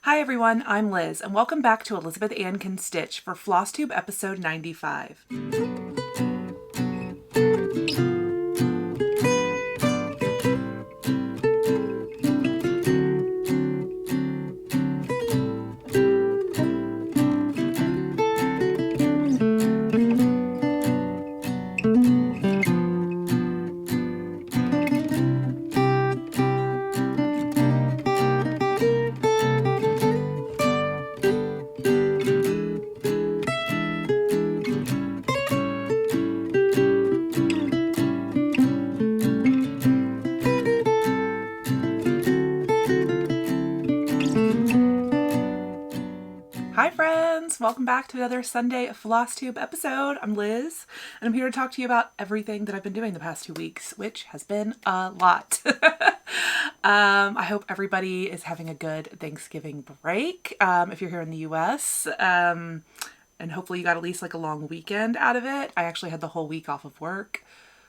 Hi everyone, I'm Liz, and welcome back to Elizabeth Ann Can Stitch for Flosstube episode 95. Hi friends, welcome back to another Sunday Flosstube episode. I'm Liz, and I'm here to talk to you about everything that I've been doing the past 2 weeks, which has been a lot. I hope everybody is having a good Thanksgiving break, if you're here in the US, and hopefully you got at least like a long weekend out of it. I actually had the whole week off of work.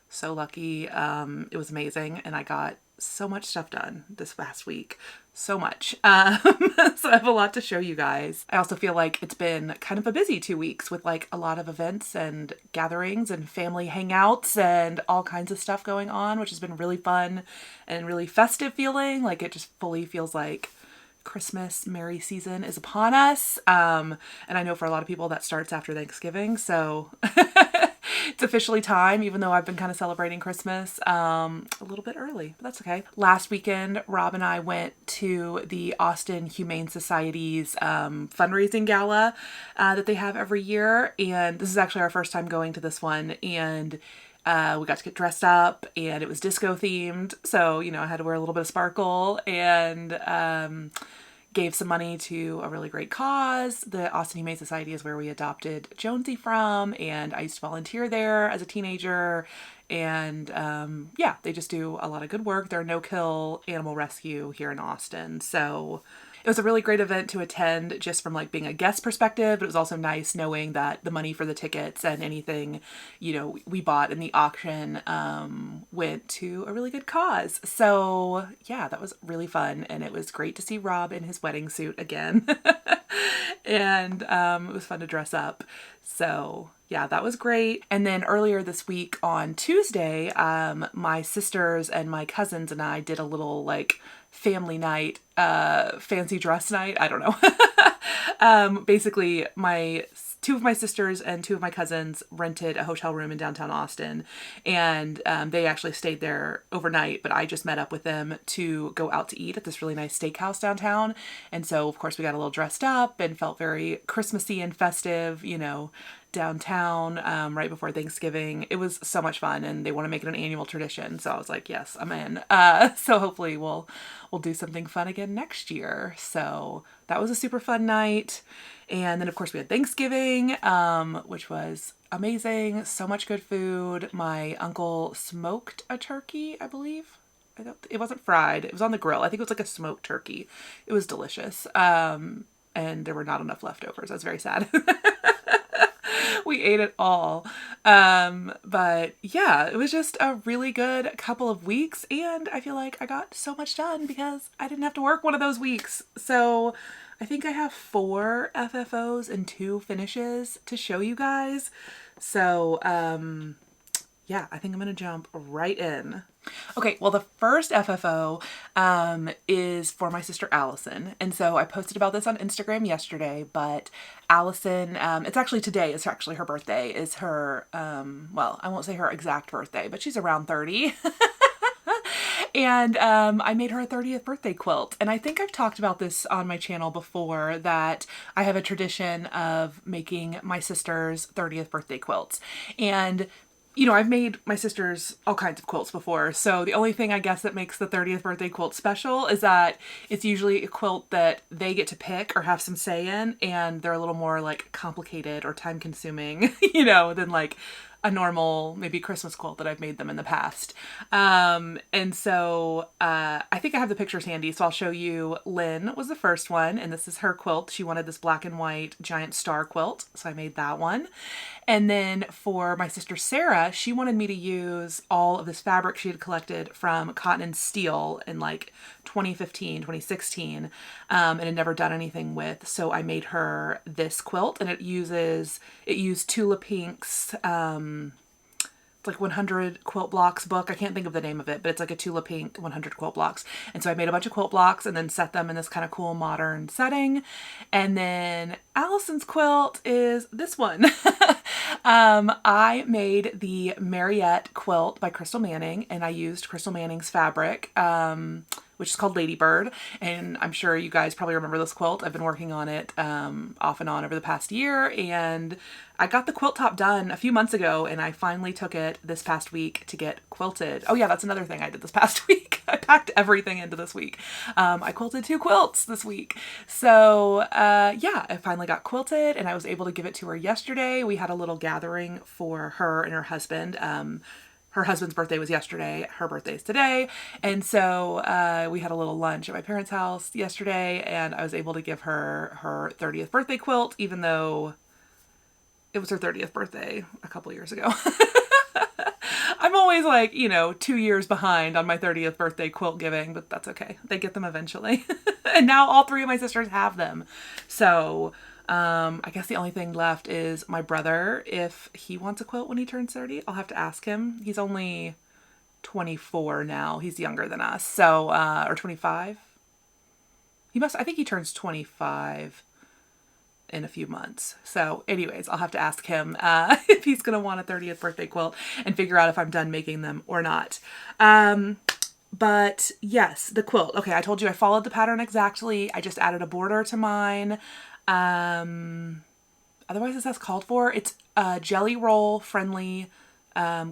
So lucky. It was amazing, and I got so much stuff done this past week. So much. So I have a lot to show you guys. I also feel like it's been kind of a busy 2 weeks with like a lot of events and gatherings and family hangouts and all kinds of stuff going on, which has been really fun and really festive feeling. Like it just fully feels like Christmas merry season is upon us. And I know for a lot of people that starts after Thanksgiving. So it's officially time, even though I've been kind of celebrating Christmas a little bit early, but that's okay. Last weekend, Rob and I went to the Austin Humane Society's fundraising gala that they have every year. And this is actually our first time going to this one. And we got to get dressed up, and it was disco themed. So, I had to wear a little bit of sparkle and gave some money to a really great cause. The Austin Humane Society is where we adopted Jonesy from, and I used to volunteer there as a teenager. And yeah, they just do a lot of good work. They're a no-kill animal rescue here in Austin. So it was a really great event to attend just from like being a guest perspective, but it was also nice knowing that the money for the tickets and anything, we bought in the auction went to a really good cause. So yeah, that was really fun. And it was great to see Rob in his wedding suit again. And it was fun to dress up. So yeah, that was great. And then earlier this week on Tuesday, my sisters and my cousins and I did a little like family night, fancy dress night. I don't know. Basically, two of my sisters and two of my cousins rented a hotel room in downtown Austin, and they actually stayed there overnight, but I just met up with them to go out to eat at this really nice steakhouse downtown. And so, of course, we got a little dressed up and felt very Christmassy and festive, downtown right before Thanksgiving. It was so much fun, and they want to make it an annual tradition. So I was like, yes, I'm in. So hopefully we'll do something fun again next year. So that was a super fun night. And then of course we had Thanksgiving, which was amazing. So much good food. My uncle smoked a turkey, I believe. It wasn't fried. It was on the grill. I think it was like a smoked turkey. It was delicious. And there were not enough leftovers. I was very sad. We ate it all. But yeah, it was just a really good couple of weeks, and I feel like I got so much done because I didn't have to work one of those weeks. So I think I have 4 FFOs and 2 finishes to show you guys. So yeah, I think I'm gonna jump right in. Okay, well, the first FFO is for my sister Allison. And so I posted about this on Instagram yesterday, but Allison, it's actually today, it's actually her birthday, is her, well, I won't say her exact birthday, but she's around 30. And I made her a 30th birthday quilt. And I think I've talked about this on my channel before, that I have a tradition of making my sister's 30th birthday quilts. And I've made my sisters all kinds of quilts before, so the only thing I guess that makes the 30th birthday quilt special is that it's usually a quilt that they get to pick or have some say in, and they're a little more like complicated or time consuming, than like a normal, maybe Christmas quilt that I've made them in the past. And so I think I have the pictures handy, so I'll show you. Lynn was the first one, and this is her quilt. She wanted this black and white giant star quilt, so I made that one. And then for my sister Sarah, she wanted me to use all of this fabric she had collected from Cotton and Steel in like 2015, 2016, and had never done anything with. So I made her this quilt, and it used Tula Pink's, it's like 100 quilt blocks book. I can't think of the name of it, but it's like a Tula Pink 100 quilt blocks. And so I made a bunch of quilt blocks and then set them in this kind of cool modern setting. And then Allison's quilt is this one. I made the Mariette quilt by Crystal Manning, and I used Crystal Manning's fabric, which is called Ladybird. And I'm sure you guys probably remember this quilt. I've been working on it off and on over the past year, and I got the quilt top done a few months ago, and I finally took it this past week to get quilted. Oh yeah, that's another thing I did this past week. I packed everything into this week. I quilted 2 quilts this week. So yeah, I finally got quilted, and I was able to give it to her yesterday. We had a little gathering for her and her husband. Her husband's birthday was yesterday. Her birthday's today. And so we had a little lunch at my parents' house yesterday, and I was able to give her her 30th birthday quilt, even though it was her 30th birthday a couple years ago. I'm always like, 2 years behind on my 30th birthday quilt giving, but that's okay. They get them eventually. And now all 3 of my sisters have them. So I guess the only thing left is my brother. If he wants a quilt when he turns 30, I'll have to ask him. He's only 24 now. He's younger than us. So, or 25. I think he turns 25 in a few months. So anyways, I'll have to ask him if he's going to want a 30th birthday quilt and figure out if I'm done making them or not. But yes, the quilt. Okay, I told you I followed the pattern exactly. I just added a border to mine. Otherwise it says called for. It's a jelly roll friendly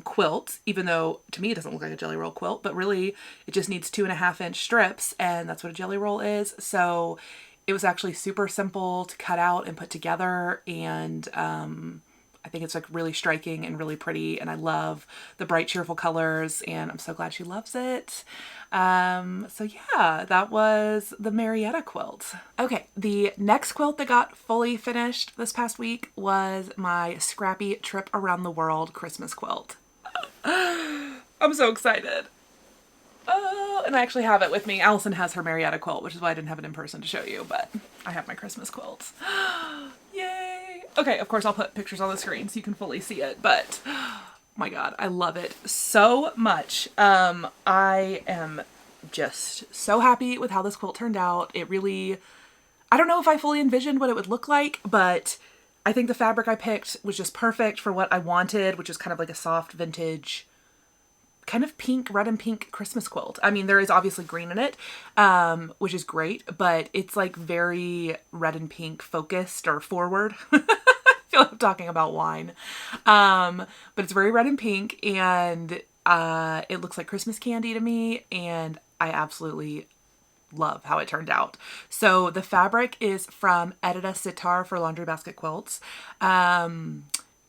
quilt, even though to me it doesn't look like a jelly roll quilt, but really it just needs 2.5-inch strips, and that's what a jelly roll is. So it was actually super simple to cut out and put together, and I think it's like really striking and really pretty, and I love the bright, cheerful colors, and I'm so glad she loves it. So yeah, that was the Marietta quilt. Okay, the next quilt that got fully finished this past week was my Scrappy Trip Around the World Christmas quilt. I'm so excited. Oh, and I actually have it with me. Allison has her Marietta quilt, which is why I didn't have it in person to show you, but I have my Christmas quilts. Yay! Okay, of course I'll put pictures on the screen so you can fully see it, but oh my God, I love it so much. I am just so happy with how this quilt turned out. It really, I don't know if I fully envisioned what it would look like, but I think the fabric I picked was just perfect for what I wanted, which is kind of like a soft vintage kind of pink, red and pink Christmas quilt. I mean, there is obviously green in it, which is great, but it's like very red and pink focused or forward. I feel like I'm talking about wine. But it's very red and pink, and it looks like Christmas candy to me, and I absolutely love how it turned out. So the fabric is from Edita Sitar for Laundry Basket Quilts.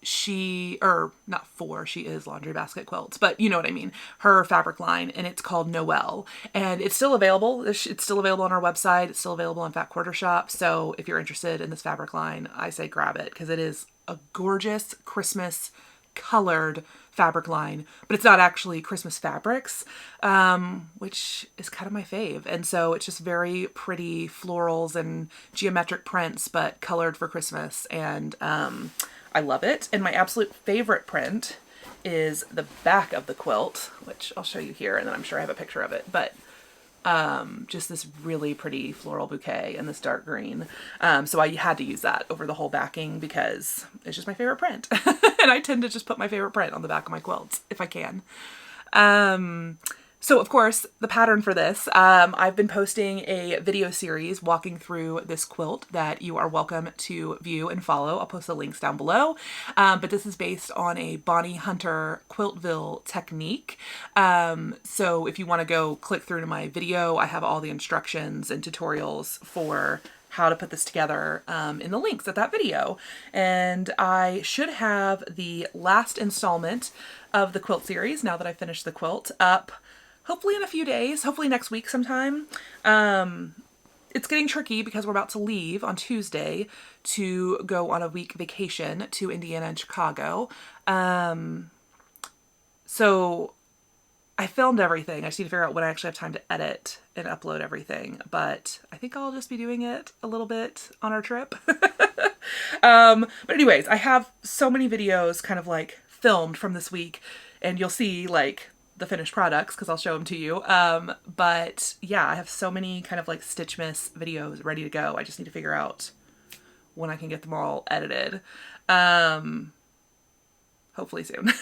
She is Laundry Basket Quilts, but you know what I mean, her fabric line, and it's called Noel, and it's still available. It's still available on our website. It's still available on Fat Quarter Shop. So if you're interested in this fabric line, I say grab it, because it is a gorgeous Christmas colored fabric line, but it's not actually Christmas fabrics, which is kind of my fave. And so it's just very pretty florals and geometric prints, but colored for Christmas. And I love it. And my absolute favorite print is the back of the quilt, which I'll show you here, and then I'm sure I have a picture of it, but just this really pretty floral bouquet in this dark green. So I had to use that over the whole backing because it's just my favorite print. And I tend to just put my favorite print on the back of my quilts if I can. So of course, the pattern for this, I've been posting a video series walking through this quilt that you are welcome to view and follow. I'll post the links down below. But this is based on a Bonnie Hunter Quiltville technique. So if you want to go click through to my video, I have all the instructions and tutorials for how to put this together in the links of that video. And I should have the last installment of the quilt series, now that I finished the quilt, up hopefully in a few days, hopefully next week sometime. It's getting tricky because we're about to leave on Tuesday to go on a week vacation to Indiana and Chicago. So I filmed everything. I just need to figure out when I actually have time to edit and upload everything. But I think I'll just be doing it a little bit on our trip. But anyways, I have so many videos kind of like filmed from this week, and you'll see like the finished products because I'll show them to you. But yeah, I have so many kind of like Stitchmas videos ready to go. I just need to figure out when I can get them all edited. Hopefully soon.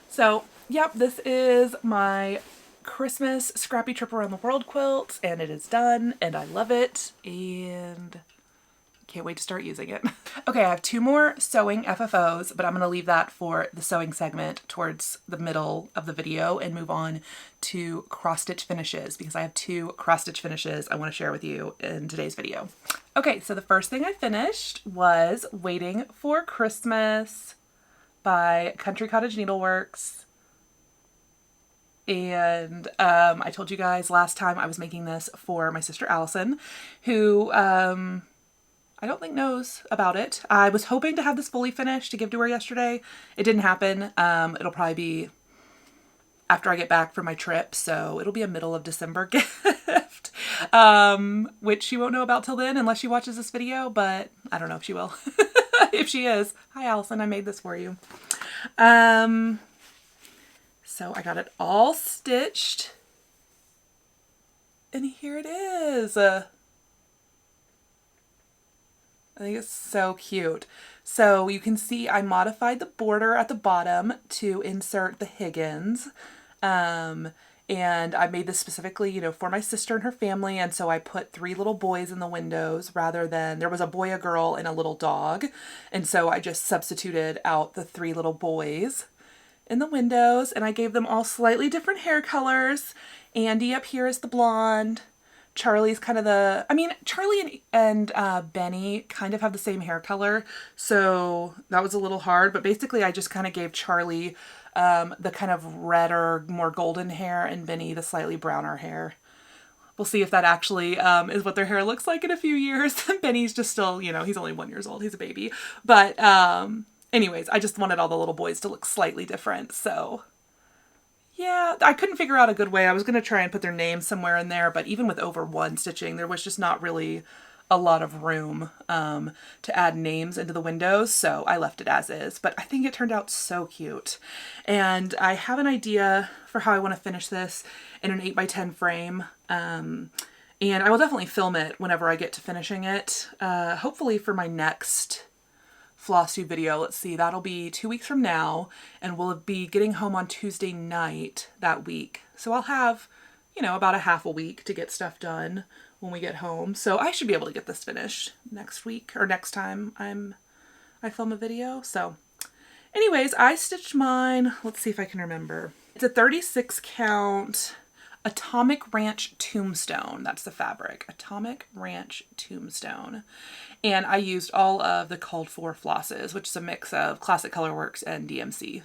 So, yep, this is my Christmas Scrappy Trip Around the World quilt, and it is done, and I love it, and can't wait to start using it. Okay, I have 2 more sewing FFOs, but I'm going to leave that for the sewing segment towards the middle of the video and move on to cross-stitch finishes, because I have 2 cross-stitch finishes I want to share with you in today's video. Okay, so the first thing I finished was Waiting for Christmas by Cottage Needleworks. And I told you guys last time I was making this for my sister Allison, who I don't think knows about it. I was hoping to have this fully finished to give to her yesterday. It didn't happen. It'll probably be after I get back from my trip, so it'll be a middle of December gift, which she won't know about till then unless she watches this video, but I don't know if she will. If she is, hi Allison, I made this for you. So I got it all stitched, and here it is. I think it's so cute. So you can see I modified the border at the bottom to insert the Higgins. And I made this specifically, you know, for my sister and her family. And so I put 3 little boys in the windows rather than, there was a boy, a girl, and a little dog. And so I just substituted out the 3 little boys in the windows, and I gave them all slightly different hair colors. Andy up here is the blonde. Charlie's kind of the, I mean, Charlie and Benny kind of have the same hair color. So that was a little hard, but basically I just kind of gave Charlie the kind of redder, more golden hair, and Benny the slightly browner hair. We'll see if that actually is what their hair looks like in a few years. Benny's just still, you know, he's only 1 year old. He's a baby. But anyways, I just wanted all the little boys to look slightly different. So yeah, I couldn't figure out a good way. I was going to try and put their names somewhere in there, but even with over 1 stitching, there was just not really a lot of room to add names into the windows, so I left it as is. But I think it turned out so cute. And I have an idea for how I want to finish this in an 8x10 frame. And I will definitely film it whenever I get to finishing it. Hopefully for my next Flosstube video. Let's see, that'll be 2 weeks from now, and we'll be getting home on Tuesday night that week. So I'll have, you know, about a half a week to get stuff done when we get home. So I should be able to get this finished next week or next time I film a video. So anyways, I stitched mine. Let's see if I can remember. It's a 36 count Atomic Ranch Tombstone. That's the fabric. Atomic Ranch Tombstone. And I used all of the called for flosses, which is a mix of Classic Colorworks and DMC.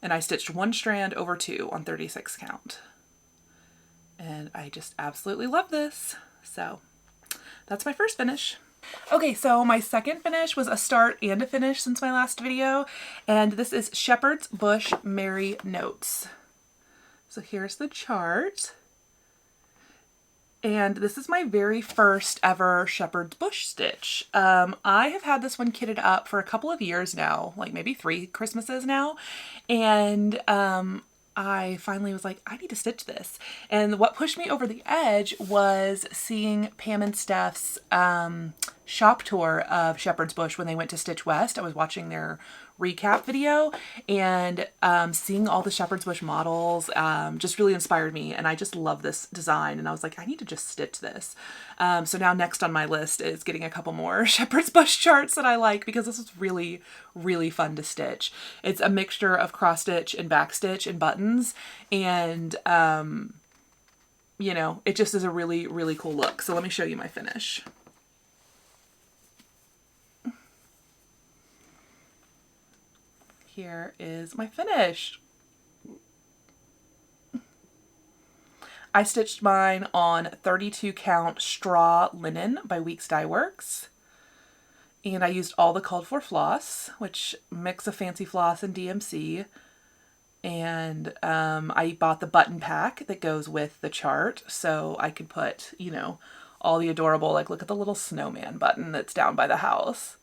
And I stitched 1 strand over 2 on 36 count. And I just absolutely love this. So that's my first finish. Okay, so my second finish was a start and a finish since my last video. And this is Shepherd's Bush Merry Notes. So here's the chart. And this is my very first ever Shepherd's Bush stitch. I have had this one kitted up for a couple of years now, like maybe 3 Christmases now. And I finally was like, I need to stitch this. And what pushed me over the edge was seeing Pam and Steph's shop tour of Shepherd's Bush when they went to Stitch West. I was watching their recap video, and seeing all the Shepherd's Bush models just really inspired me, and I just love this design, and I was like, I need to just stitch this. So now next on my list is getting a couple more Shepherd's Bush charts that I like, because this is really, really fun to stitch. It's a mixture of cross stitch and back stitch and buttons, and you know, it just is a really, really cool look. So let me show you my finish. here is my finish. I stitched mine on 32 count straw linen by Weeks Dye Works. And I used all the called for floss, which mix of fancy floss and DMC. And I bought the button pack that goes with the chart, so I could put, you know, all the adorable, like, look at the little snowman button that's down by the house.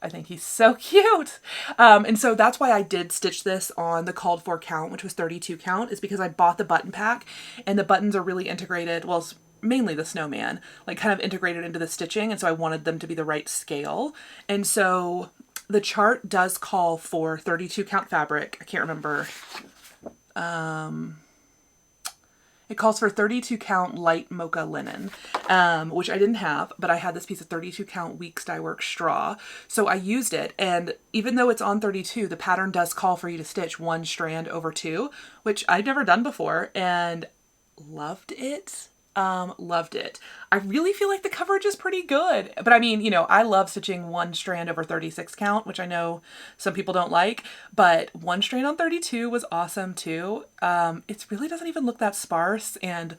I think he's so cute. And so that's why I did stitch this on the called for count, which was 32 count, is because I bought the button pack and the buttons are really integrated. Well, it's mainly the snowman, like kind of integrated into the stitching. And so I wanted them to be the right scale. And so the chart does call for 32 count fabric. I can't remember. It calls for 32 count light mocha linen, which I didn't have, but I had this piece of 32 count Weeks Dye Works straw. So I used it. And even though it's on 32, the pattern does call for you to stitch 1 strand over 2, which I'd never done before, and loved it. Loved it. I really feel like the coverage is pretty good, but I mean, you know, I love stitching 1 strand over 36 count, which I know some people don't like, but 1 strand on 32 was awesome too. It really doesn't even look that sparse, and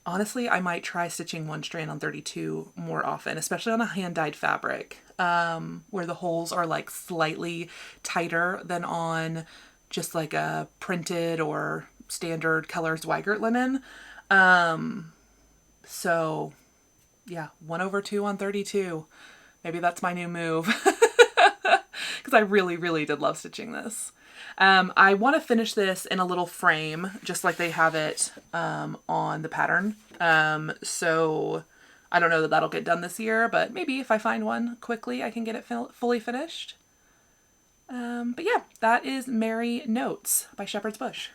honestly, I might try stitching 1 strand on 32 more often, especially on a hand-dyed fabric, where the holes are like slightly tighter than on just like a printed or standard colors Weigert linen. So yeah, 1 over 2 on 32. Maybe that's my new move, because I really, really did love stitching this. I want to finish this in a little frame, just like they have it on the pattern. So I don't know that that'll get done this year, but maybe if I find one quickly, I can get it fully finished. But yeah, that is Merry Notes by Shepherd's Bush.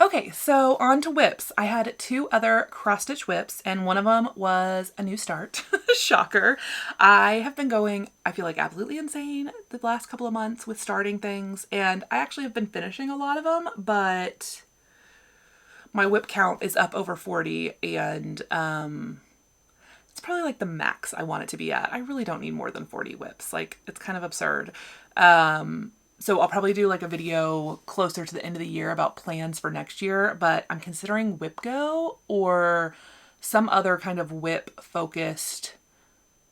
Okay, so on to whips. I had 2 other cross-stitch whips, and one of them was a new start. Shocker. I have been going, I feel like, absolutely insane the last couple of months with starting things, and I actually have been finishing a lot of them, but my whip count is up over 40, and it's probably like the max I want it to be at. I really don't need more than 40 whips. Like, it's kind of absurd. So I'll probably do like a video closer to the end of the year about plans for next year, but I'm considering WhipGo or some other kind of whip focused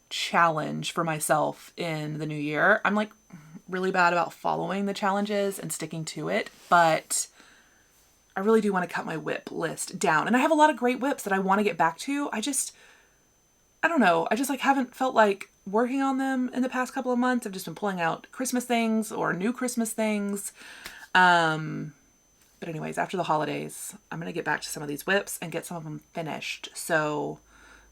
challenge for myself in the new year. I'm like really bad about following the challenges and sticking to it, but I really do want to cut my whip list down. And I have a lot of great whips that I want to get back to. I don't know. I just like haven't felt like working on them in the past couple of months. I've just been pulling out Christmas things or new Christmas things. But anyways, after the holidays, I'm going to get back to some of these whips and get some of them finished. So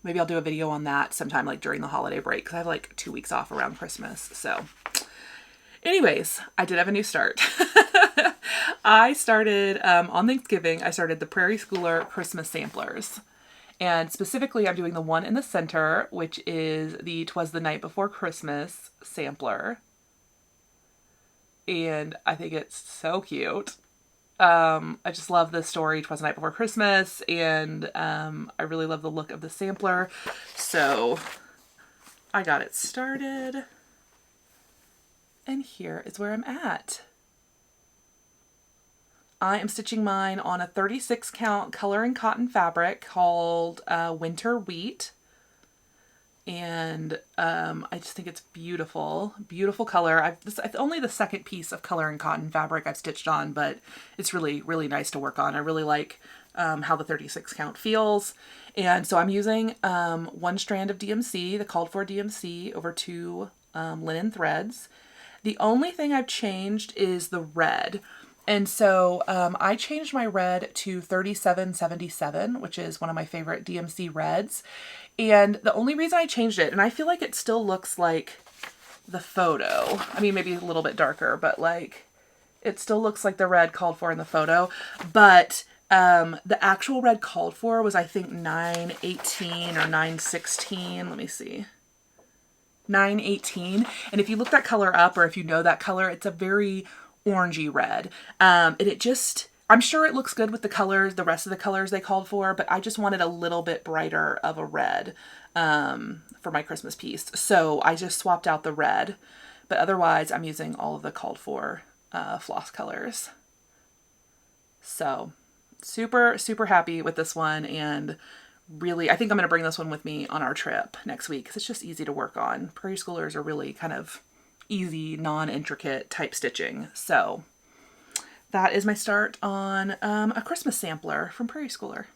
maybe I'll do a video on that sometime like during the holiday break, because I have like 2 weeks off around Christmas. So anyways, I did have a new start. I started, on Thanksgiving, I started the Prairie Schooler Christmas samplers. And specifically, I'm doing the one in the center, which is the 'Twas the Night Before Christmas sampler. And I think it's so cute. I just love the story, 'Twas the Night Before Christmas, and I really love the look of the sampler. So I got it started. And here is where I'm at. I am stitching mine on a 36 count color and cotton fabric called Winter Wheat. And I just think it's beautiful, beautiful color. It's only the second piece of color and cotton fabric I've stitched on, but it's really, really nice to work on. I really like how the 36 count feels. And so I'm using 1 strand of DMC, the called for DMC, over 2 linen threads. The only thing I've changed is the red. And so I changed my red to 3777, which is one of my favorite DMC reds. And the only reason I changed it, and I feel like it still looks like the photo. I mean, maybe a little bit darker, but like it still looks like the red called for in the photo. But the actual red called for was, I think, 918 or 916. Let me see. 918. And if you look that color up, or if you know that color, it's a very orangey red. And it just, I'm sure it looks good with the colors, the rest of the colors they called for, but I just wanted a little bit brighter of a red for my Christmas piece. So I just swapped out the red, but otherwise I'm using all of the called for floss colors. So super, super happy with this one, and really, I think I'm going to bring this one with me on our trip next week because it's just easy to work on. Prairie schoolers are really kind of easy, non-intricate type stitching. So that is my start on a Christmas sampler from Prairie Schooler.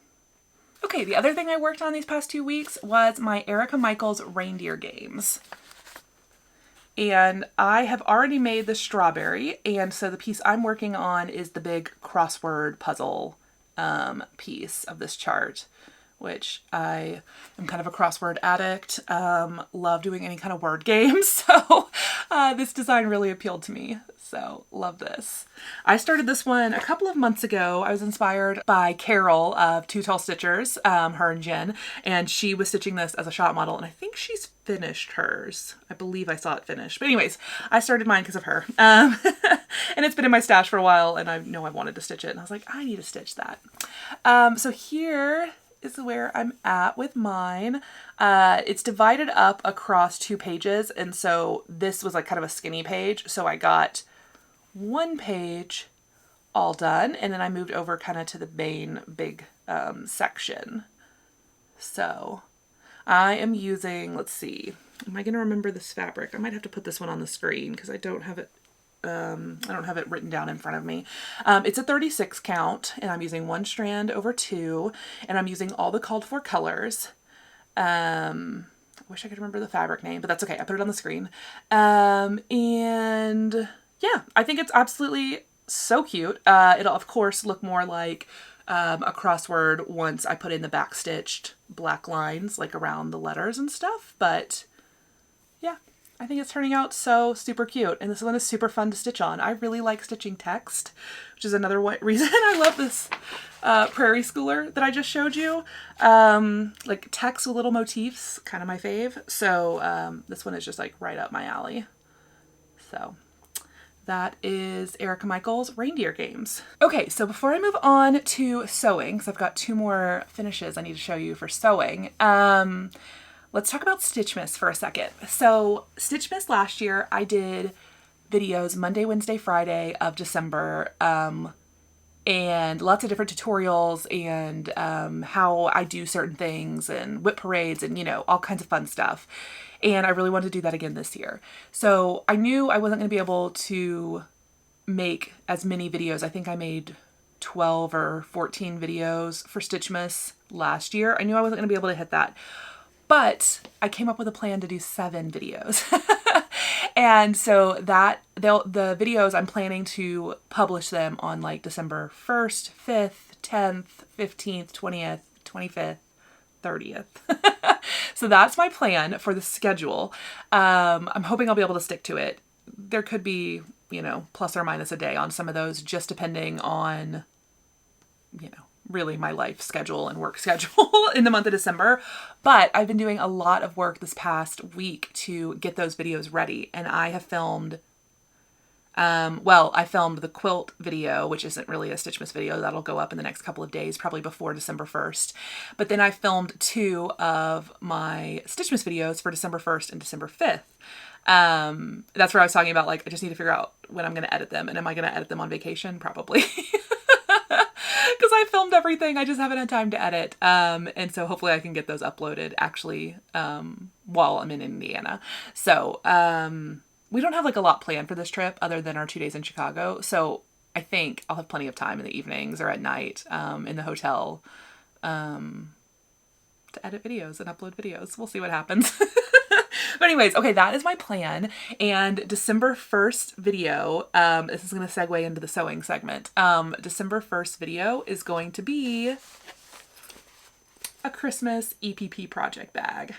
Okay, the other thing I worked on these past 2 weeks was my Erica Michaels reindeer games. And I have already made the strawberry, and so the piece I'm working on is the big crossword puzzle piece of this chart, which I am kind of a crossword addict, love doing any kind of word games, so this design really appealed to me, so love this. I started this one a couple of months ago. I was inspired by Carol of Two Tall Stitchers, her and Jen, and she was stitching this as a shop model, and I think she's finished hers. I believe I saw it finished. But anyways, I started mine because of her. And it's been in my stash for a while, and I know I wanted to stitch it, and I was like, I need to stitch that. So here is where I'm at with mine. It's divided up across 2 pages, and so this was like kind of a skinny page, so I got 1 page all done, and then I moved over kind of to the main big section. So I am using, let's see, am I going to remember this fabric? I might have to put this one on the screen because I don't have it written down in front of me. It's a 36 count, and I'm using 1 strand over 2, and I'm using all the called for colors. I wish I could remember the fabric name, but that's okay. I put it on the screen. And yeah, I think it's absolutely so cute. It'll of course look more like a crossword once I put in the backstitched black lines like around the letters and stuff, but yeah, I think it's turning out so super cute, and this one is super fun to stitch on. I really like stitching text, which is another reason I love this Prairie Schooler that I just showed you. Like text with little motifs, kind of my fave. So this one is just like right up my alley. So that is Erica Michaels Reindeer Games. Okay, so before I move on to sewing, because I've got 2 more finishes I need to show you for sewing, let's talk about Stitchmas for a second. So Stitchmas last year, I did videos Monday, Wednesday, Friday of December, and lots of different tutorials and how I do certain things and whip parades and, you know, all kinds of fun stuff. And I really wanted to do that again this year. So I knew I wasn't going to be able to make as many videos. I think I made 12 or 14 videos for Stitchmas last year. I knew I wasn't going to be able to hit that. But I came up with a plan to do 7 videos. And so that the videos, I'm planning to publish them on like December 1st, 5th, 10th, 15th, 20th, 25th, 30th. So that's my plan for the schedule. I'm hoping I'll be able to stick to it. There could be, you know, plus or minus a day on some of those, just depending on, you know, really my life schedule and work schedule in the month of December. But I've been doing a lot of work this past week to get those videos ready. And I have filmed, I filmed the quilt video, which isn't really a Stitchmas video. That'll go up in the next couple of days, probably before December 1st. But then I filmed 2 of my Stitchmas videos for December 1st and December 5th. That's where I was talking about, like, I just need to figure out when I'm going to edit them. And am I going to edit them on vacation? Probably. Because I filmed everything, I just haven't had time to edit. And so hopefully I can get those uploaded actually while I'm in Indiana. So we don't have like a lot planned for this trip other than our 2 days in Chicago. So I think I'll have plenty of time in the evenings or at night in the hotel to edit videos and upload videos. We'll see what happens. But anyways, okay, that is my plan. And December 1st video, this is going to segue into the sewing segment. December 1st video is going to be a Christmas EPP project bag.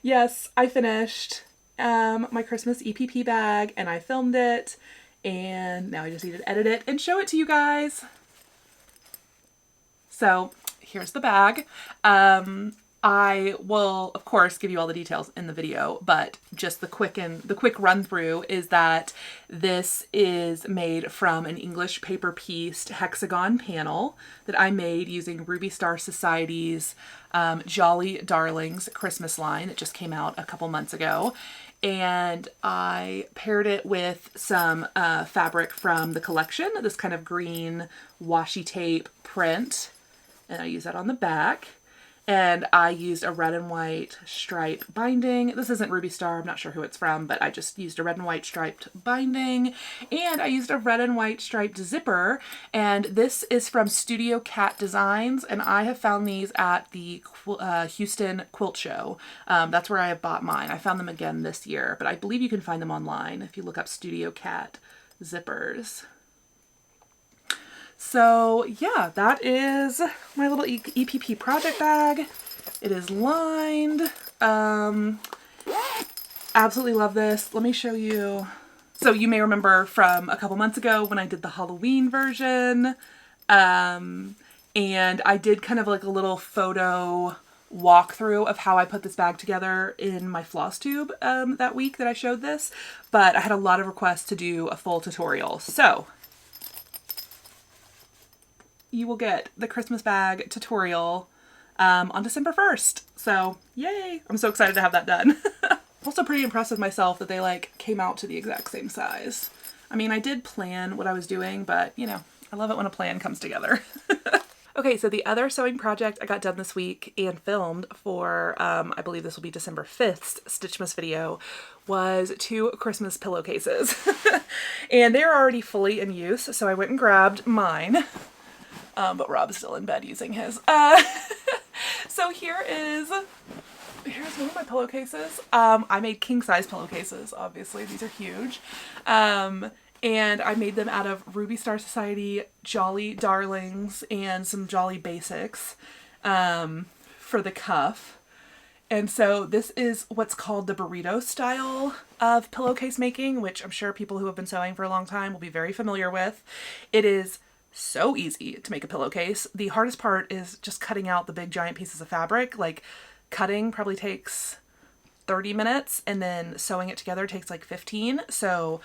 Yes, I finished my Christmas EPP bag and I filmed it, and now I just need to edit it and show it to you guys. So here's the bag. I will, of course, give you all the details in the video, but just the quick run through is that this is made from an English paper pieced hexagon panel that I made using Ruby Star Society's Jolly Darlings Christmas line that just came out a couple months ago. and I paired it with some fabric from the collection, this kind of green washi tape print, and I use that on the back. And I used a red and white stripe binding. This isn't Ruby Star, I'm not sure who it's from, but I just used a red and white striped binding. And I used a red and white striped zipper. And this is from Studio Cat Designs. And I have found these at the Houston Quilt Show. That's where I have bought mine. I found them again this year, but I believe you can find them online if you look up Studio Cat zippers. So yeah, that is my little EPP project bag. It is lined. Absolutely love this. Let me show you. So you may remember from a couple months ago when I did the Halloween version. And I did kind of like a little photo walkthrough of how I put this bag together in my Flosstube that week that I showed this. But I had a lot of requests to do a full tutorial. So you will get the Christmas bag tutorial on December 1st. So yay! I'm so excited to have that done. Also pretty impressed with myself that they like came out to the exact same size. I mean, I did plan what I was doing, but you know, I love it when a plan comes together. Okay, so the other sewing project I got done this week and filmed for, I believe this will be December 5th's Stitchmas video, was 2 Christmas pillowcases. And they're already fully in use, so I went and grabbed mine. But Rob's still in bed using his. So here's one of my pillowcases. I made king size pillowcases, obviously. These are huge. And I made them out of Ruby Star Society Jolly Darlings and some Jolly Basics for the cuff. And so this is what's called the burrito style of pillowcase making, which I'm sure people who have been sewing for a long time will be very familiar with. It is so easy to make a pillowcase. The hardest part is just cutting out the big giant pieces of fabric. Like cutting probably takes 30 minutes and then sewing it together takes like 15. So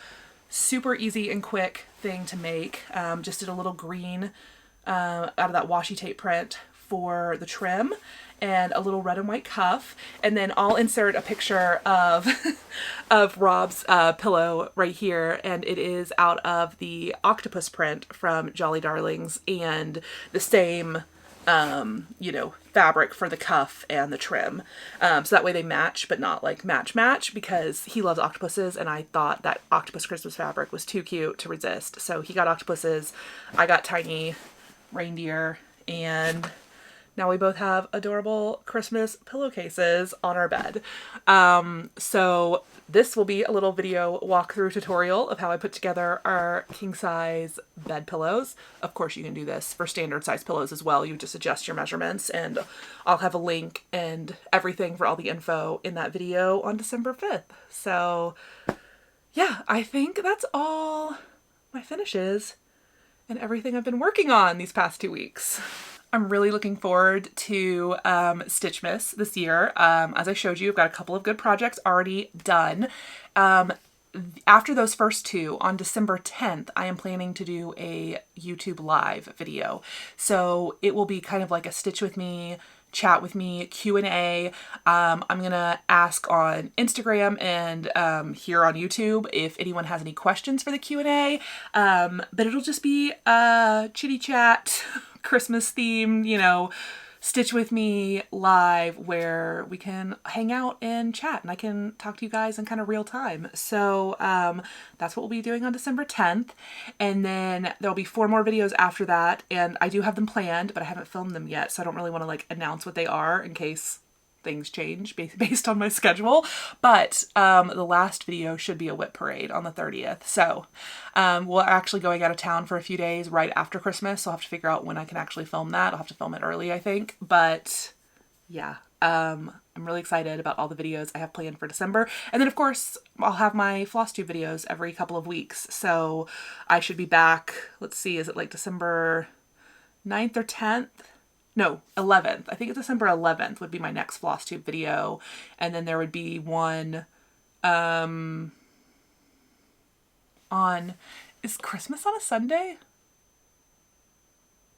super easy and quick thing to make. Just did a little green out of that washi tape print for the trim and a little red and white cuff. And then I'll insert a picture of of Rob's pillow right here. And it is out of the octopus print from Jolly Darlings and the same, you know, fabric for the cuff and the trim. So that way they match, but not like match because he loves octopuses and I thought that octopus Christmas fabric was too cute to resist. So he got octopuses, I got tiny reindeer, and now we both have adorable Christmas pillowcases on our bed. So this will be a little video walkthrough tutorial of how I put together our king size bed pillows. Of course, you can do this for standard size pillows as well. You just adjust your measurements, and I'll have a link and everything for all the info in that video on December 5th. So yeah, I think that's all my finishes and everything I've been working on these past 2 weeks. I'm really looking forward to Stitchmas this year. As I showed you, I've got a couple of good projects already done. After those first 2, on December 10th, I am planning to do a YouTube live video. So it will be kind of like a Stitch with me, chat with me, Q&A. I'm gonna ask on Instagram and here on YouTube if anyone has any questions for the Q&A. But it'll just be a chitty chat, Christmas theme, you know, Stitch with me live where we can hang out and chat and I can talk to you guys in kind of real time. So that's what we'll be doing on December 10th. And then there'll be 4 more videos after that. And I do have them planned, but I haven't filmed them yet. So I don't really want to like announce what they are in case things change based on my schedule. But the last video should be a whip parade on the 30th. So we're actually going out of town for a few days right after Christmas. So I'll have to figure out when I can actually film that. I'll have to film it early, I think. But yeah, I'm really excited about all the videos I have planned for December. And then of course, I'll have my Flosstube videos every couple of weeks. So I should be back, let's see, is it like December 9th or 10th? No, 11th. I think it's December 11th would be my next Flosstube video. And then there would be one on... Is Christmas on a Sunday?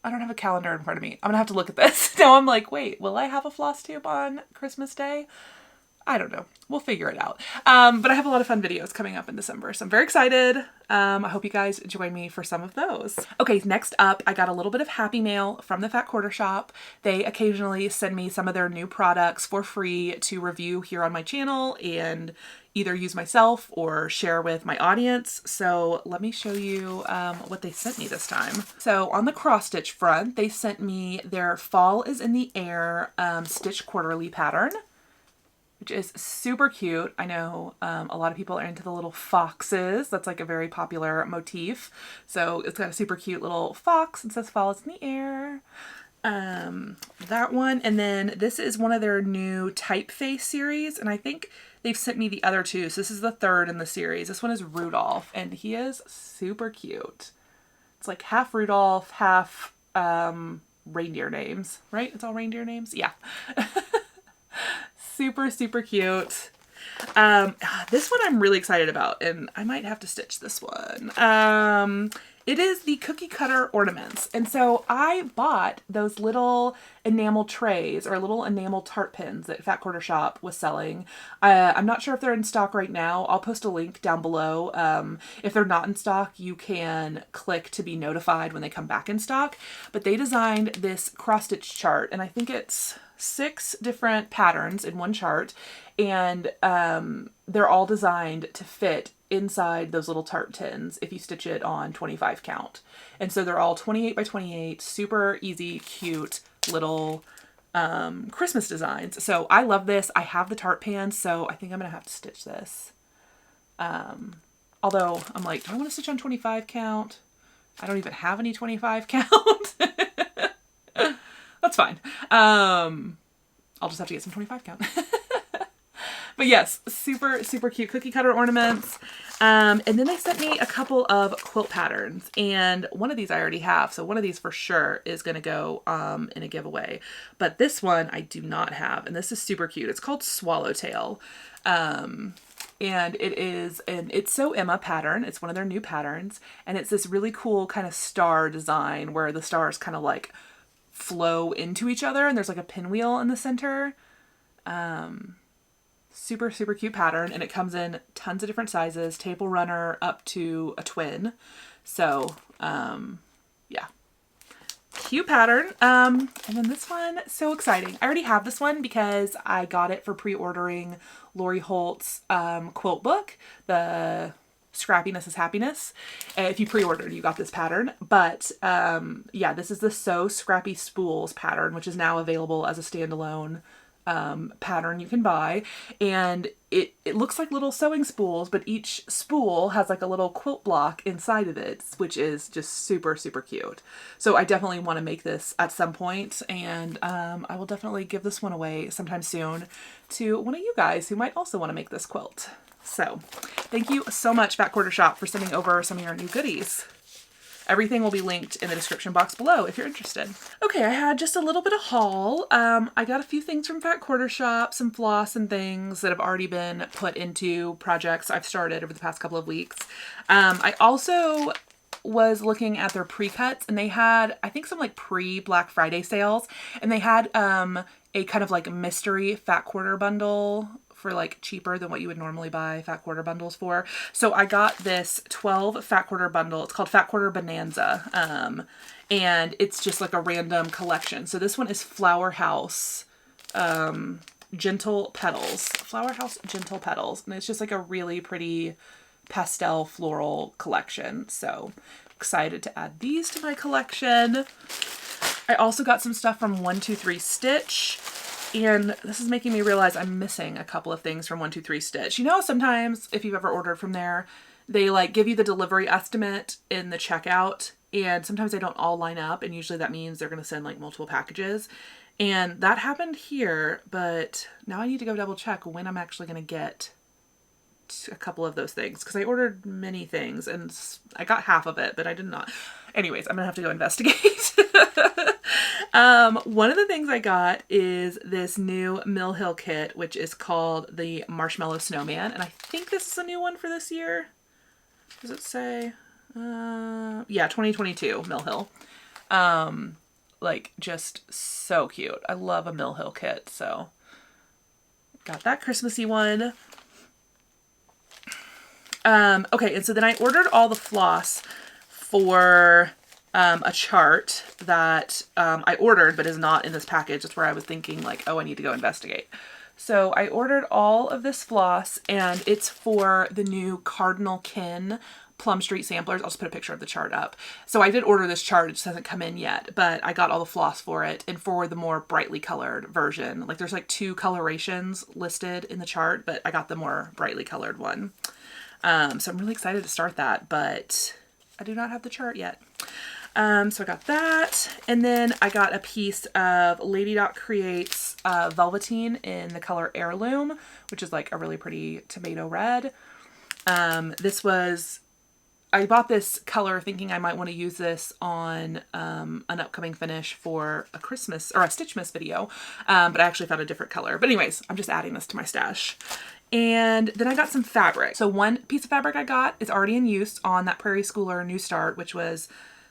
I don't have a calendar in front of me. I'm gonna have to look at this. Now I'm like, wait, will I have a Flosstube on Christmas Day? I don't know. We'll figure it out. But I have a lot of fun videos coming up in December, so I'm very excited. I hope you guys join me for some of those. Okay, next up, I got a little bit of happy mail from the Fat Quarter Shop. They occasionally send me some of their new products for free to review here on my channel and either use myself or share with my audience. So let me show you what they sent me this time. So on the cross stitch front, they sent me their Fall is in the Air stitch quarterly pattern, which is super cute. I know a lot of people are into the little foxes. That's like a very popular motif. So it's got a super cute little fox and says fall is in the air. That one. And then this is one of their new typeface series. And I think they've sent me the other two. So this is the third in the series. This one is Rudolph and he is super cute. It's like half Rudolph, half reindeer names, right? It's all reindeer names. Yeah. Super, super cute. This one I'm really excited about, and I might have to stitch this one. It is the cookie cutter ornaments. And so I bought those little enamel trays or little enamel tart pins that Fat Quarter Shop was selling. I'm not sure if they're in stock right now. I'll post a link down below. If they're not in stock, you can click to be notified when they come back in stock. But they designed this cross stitch chart, and I think it's 6 different patterns in one chart, and they're all designed to fit inside those little tart tins if you stitch it on 25 count. And so they're all 28 by 28, super easy, cute little Christmas designs. So I love this. I have the tart pans, so I think I'm gonna have to stitch this. Although I'm like, do I want to stitch on 25 count? I don't even have any 25 count. That's fine. I'll just have to get some 25 count. But yes, super, super cute cookie cutter ornaments. And then they sent me a couple of quilt patterns, and one of these I already have. So one of these for sure is going to go in a giveaway. But this one I do not have, and this is super cute. It's called Swallowtail. And it is an It's So Emma pattern. It's one of their new patterns. And it's this really cool kind of star design where the stars kind of like flow into each other, and there's like a pinwheel in the center. Super, super cute pattern, and it comes in tons of different sizes, table runner up to a twin. So, yeah. Cute pattern. And then this one, so exciting. I already have this one because I got it for pre-ordering Lori Holt's quilt book, the Scrappiness is Happiness. If you pre-ordered, you got this pattern. But yeah, this is the So Scrappy Spools pattern, which is now available as a standalone pattern you can buy. And it looks like little sewing spools, but each spool has like a little quilt block inside of it, which is just super, super cute. So I definitely want to make this at some point, and I will definitely give this one away sometime soon to one of you guys who might also want to make this quilt. So thank you so much, Fat Quarter Shop, for sending over some of your new goodies. Everything will be linked in the description box below if you're interested. Okay, I had just a little bit of haul. I got a few things from Fat Quarter Shop, some floss and things that have already been put into projects I've started over the past couple of weeks. I also was looking at their pre-cuts, and they had, I think, some like pre-Black Friday sales, and they had a kind of like mystery Fat Quarter bundle for like cheaper than what you would normally buy Fat Quarter bundles for. So I got this 12 Fat Quarter bundle. It's called Fat Quarter Bonanza. And it's just like a random collection. So this one is Flower House Gentle Petals. Flower House Gentle Petals. And it's just like a really pretty pastel floral collection. So excited to add these to my collection. I also got some stuff from 123 Stitch. And this is making me realize I'm missing a couple of things from 123 Stitch. You know, sometimes if you've ever ordered from there, they like give you the delivery estimate in the checkout, and sometimes they don't all line up, and usually that means they're going to send like multiple packages. And that happened here, but now I need to go double check when I'm actually going to get a couple of those things, because I ordered many things and I got half of it, but I did not. Anyways, I'm gonna have to go investigate. One of the things I got is this new Mill Hill kit, which is called the Marshmallow Snowman, and I think this is a new one for this year. Does it say? Yeah, 2022 Mill Hill. Like, just so cute. I love a Mill Hill kit, so got that Christmassy one. Okay, and so then I ordered all the floss for a chart that I ordered but is not in this package. That's where I was thinking like, oh, I need to go investigate. So I ordered all of this floss, and it's for the new Cardinal Kin Plum Street samplers. I'll just put a picture of the chart up. So I did order this chart. It just hasn't come in yet, but I got all the floss for it. And for the more brightly colored version, like there's like 2 colorations listed in the chart, but I got the more brightly colored one. So I'm really excited to start that, but I do not have the chart yet. So I got that, and then I got a piece of Lady Dot Creates velveteen in the color Heirloom, which is like a really pretty tomato red. I bought this color thinking I might want to use this on an upcoming finish for a Christmas or a Stitchmas video, but I actually found a different color. But anyways, I'm just adding this to my stash. And then I got some fabric. So one piece of fabric I got is already in use on that Prairie Schooler New Start, which was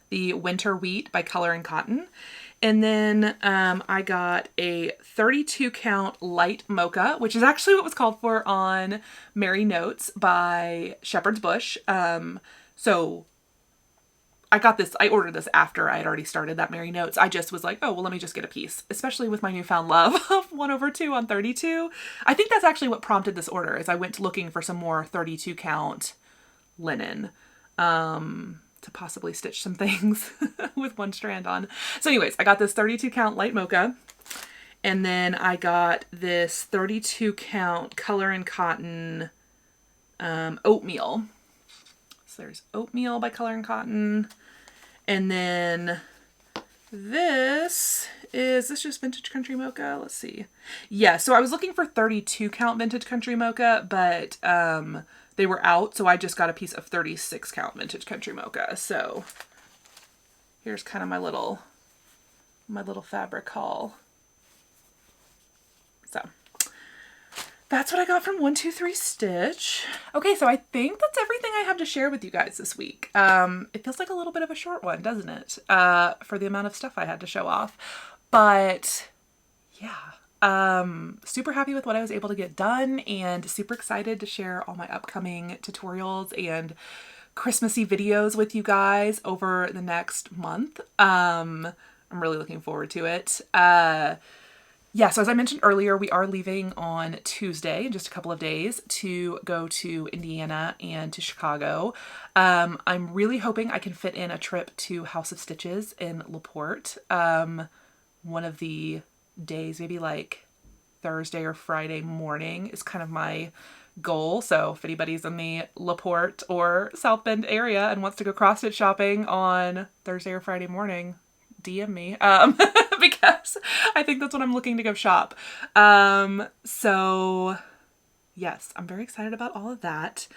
the Winter Wheat by Color and Cotton. And then I got a 32 count light mocha, which is actually what was called for on Merry Notes by Shepherd's Bush. So I got this, I ordered this after I had already started that Merry Notes. I just was like, oh, well, let me just get a piece, especially with my newfound love of 1/2 on 32. I think that's actually what prompted this order, is I went looking for some more 32 count linen to possibly stitch some things with one strand on. So anyways, I got this 32 count light mocha, and then I got this 32 count Color and Cotton oatmeal. So there's oatmeal by Color and Cotton. And then this just Vintage Country Mocha? Let's see. Yeah, so I was looking for 32 count Vintage Country Mocha, but they were out, so I just got a piece of 36 count Vintage Country Mocha. So here's kind of my little fabric haul. So that's what I got from 123 Stitch. Okay, so I think that's everything I have to share with you guys this week. It feels like a little bit of a short one, doesn't it? For the amount of stuff I had to show off. But yeah, super happy with what I was able to get done, and super excited to share all my upcoming tutorials and Christmassy videos with you guys over the next month. I'm really looking forward to it. Yeah, so as I mentioned earlier, we are leaving on Tuesday in just a couple of days to go to Indiana and to Chicago. I'm really hoping I can fit in a trip to House of Stitches in LaPorte. One of the days, maybe like Thursday or Friday morning, is kind of my goal. So if anybody's in the LaPorte or South Bend area and wants to go cross-stitch shopping on Thursday or Friday morning, DM me, because I think that's when I'm looking to go shop. So yes, I'm very excited about all of that.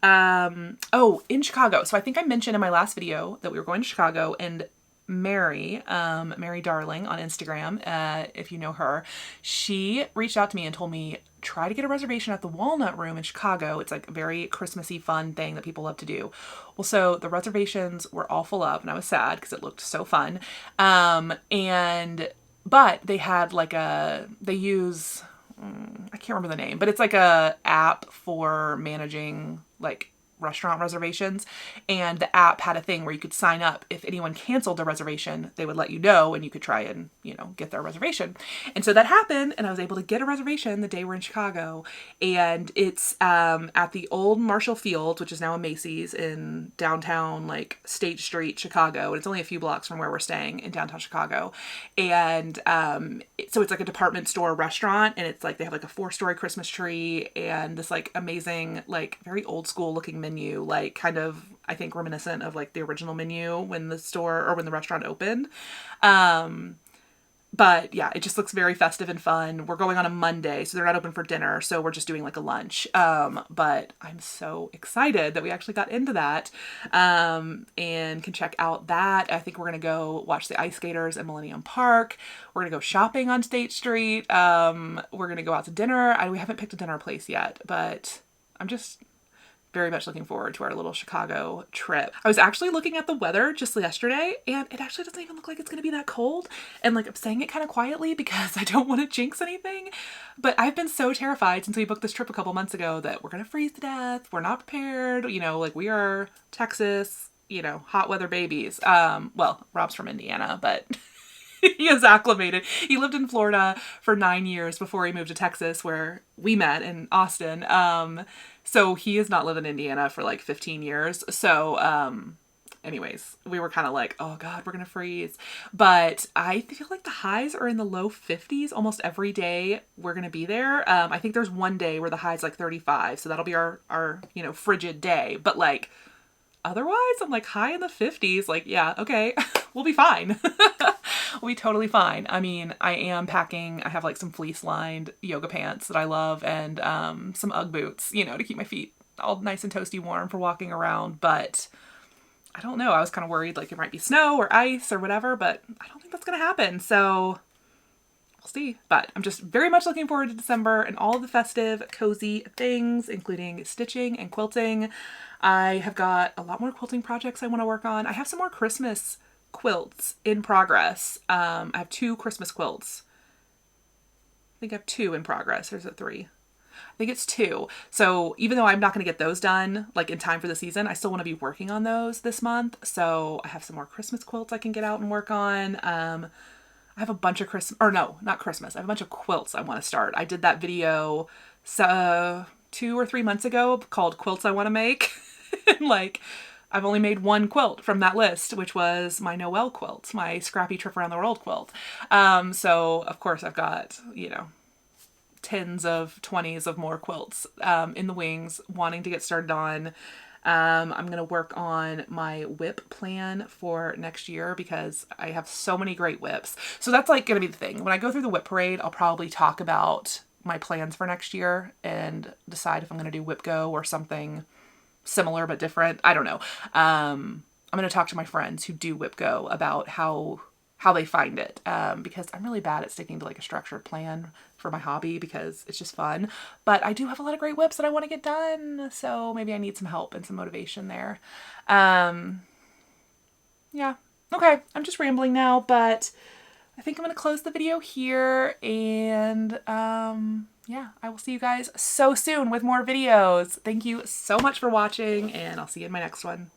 Oh, in Chicago. So I think I mentioned in my last video that we were going to Chicago, and Mary Darling on Instagram, if you know her, she reached out to me and told me, try to get a reservation at the Walnut Room in Chicago. It's like a very Christmassy fun thing that people love to do. Well, so the reservations were all full up, and I was sad because it looked so fun. But they had like they use, I can't remember the name, but it's like a app for managing like restaurant reservations, and the app had a thing where you could sign up. If anyone canceled their reservation, they would let you know, and you could try and, get their reservation. And so that happened, and I was able to get a reservation the day we're in Chicago, and it's at the old Marshall Field, which is now a Macy's in downtown, like State Street, Chicago, and it's only a few blocks from where we're staying in downtown Chicago. And so it's like a department store restaurant, and it's like they have like a 4-story Christmas tree and this like amazing, like very old school looking menu, like kind of, I think, reminiscent of like the original menu when the store or when the restaurant opened. But yeah, it just looks very festive and fun. We're going on a Monday, so they're not open for dinner, so we're just doing like a lunch. But I'm so excited that we actually got into that, and can check out that. I think we're gonna go watch the ice skaters at Millennium Park. We're gonna go shopping on State Street. We're gonna go out to dinner. We haven't picked a dinner place yet, but I'm just very much looking forward to our little Chicago trip. I was actually looking at the weather just yesterday, and it actually doesn't even look like it's going to be that cold. And like, I'm saying it kind of quietly because I don't want to jinx anything, but I've been so terrified since we booked this trip a couple months ago that we're going to freeze to death. We're not prepared. You know, like, we are Texas, you know, hot weather babies. Well, Rob's from Indiana, but he is acclimated. He lived in Florida for 9 years before he moved to Texas, where we met in Austin. So he has not lived in Indiana for like 15 years. So, anyways, we were kind of like, oh God, we're going to freeze. But I feel like the highs are in the low 50s almost every day we're going to be there. I think there's one day where the high's like 35. So that'll be our, you know, frigid day. But like, otherwise, I'm like high in the 50s. Like, yeah, okay, we'll be fine. We'll be totally fine. I mean, I am packing, I have like some fleece lined yoga pants that I love, and some Ugg boots, you know, to keep my feet all nice and toasty warm for walking around. But I don't know. I was kind of worried like it might be snow or ice or whatever, but I don't think that's going to happen. So we'll see. But I'm just very much looking forward to December and all the festive, cozy things, including stitching and quilting. I have got a lot more quilting projects I want to work on. I have some more Christmas quilts in progress. I have 2 Christmas quilts. I think I have 2 in progress. Or is it 3? I think it's 2. So even though I'm not going to get those done like in time for the season, I still want to be working on those this month. So I have some more Christmas quilts I can get out and work on. I have a bunch of not Christmas. I have a bunch of quilts I want to start. I did that video 2 or 3 months ago called Quilts I Want to Make. And like, I've only made 1 quilt from that list, which was my Noel quilt, my scrappy trip around the world quilt. So of course I've got, you know, 10s of 20s of more quilts in the wings wanting to get started on. I'm going to work on my whip plan for next year because I have so many great whips. So that's like going to be the thing. When I go through the whip parade, I'll probably talk about my plans for next year and decide if I'm going to do whip go or something similar but different. I don't know. I'm going to talk to my friends who do whip go about how they find it, because I'm really bad at sticking to like a structured plan for my hobby because it's just fun. But I do have a lot of great whips that I want to get done, so maybe I need some help and some motivation there. Yeah. Okay, I'm just rambling now, but I think I'm going to close the video here, and yeah, I will see you guys so soon with more videos. Thank you so much for watching, and I'll see you in my next one.